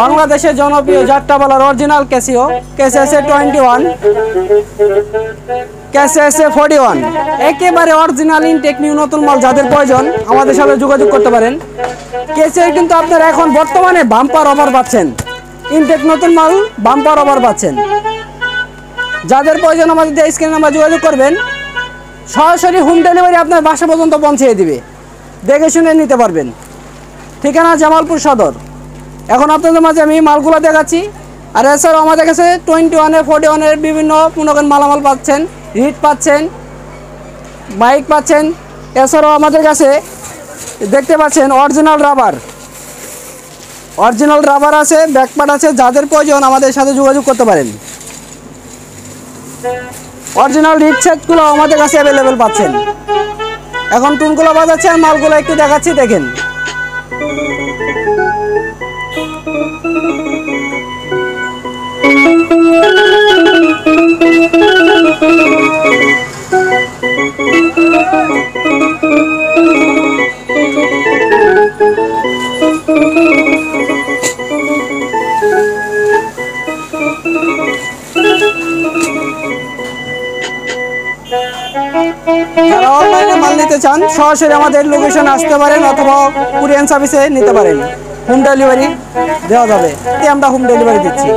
বাংলাদেশের জনপ্রিয় যাত্রাপালার original Casio কেসএসএ 21 কেসএসএ 41 একেবারে অরিজিনাল ইনটেক নিউ নতুন মাল যাদের প্রয়োজন আমাদের সাথে যোগাযোগ করতে পারেন। কেসিও কিন্তু আপনারা এখন বর্তমানে বাম্পার অফার পাচ্ছেন, ইনটেক নতুন মাল বাম্পার অফার পাচ্ছেন। যাদের প্রয়োজন আমাদের স্ক্রিনে নাম্বার যোগাযোগ করবেন, সরাসরি হোম ডেলিভারি আপনার বাসা পর্যন্ত পৌঁছে দিবে, দেখে শুনে নিতে পারবেন। ঠিকানা জামালপুর সদর। এখন আপনাদের মাঝে আমি মালগুলো দেখাচ্ছি। আর এছাড়াও আমাদের কাছে 21 41 বিভিন্ন পুনগণ মালামাল পাচ্ছেন, হিট পাচ্ছেন, বাইক পাচ্ছেন। এছাড়াও আমাদের কাছে দেখতে পাচ্ছেন অরিজিনাল রাবার আছে, ব্যাকপার্ট আছে। যাদের প্রয়োজন আমাদের সাথে যোগাযোগ করতে পারেন। অরিজিনাল হিট সেটগুলো আমাদের কাছে অ্যাভেলেবেল পাচ্ছেন। এখন টুনগুলো বাজাচ্ছে আর মালগুলো একটু দেখাচ্ছি, দেখেন। যারা অনলাইনে মাল নিতে চান সরাসরি আমাদের লোকেশনে আসতে পারেন অথবা কুরিয়ার সার্ভিসে নিতে পারেন। হোম ডেলিভারি দেওয়া যাবে, আমরা হোম ডেলিভারি দিচ্ছি।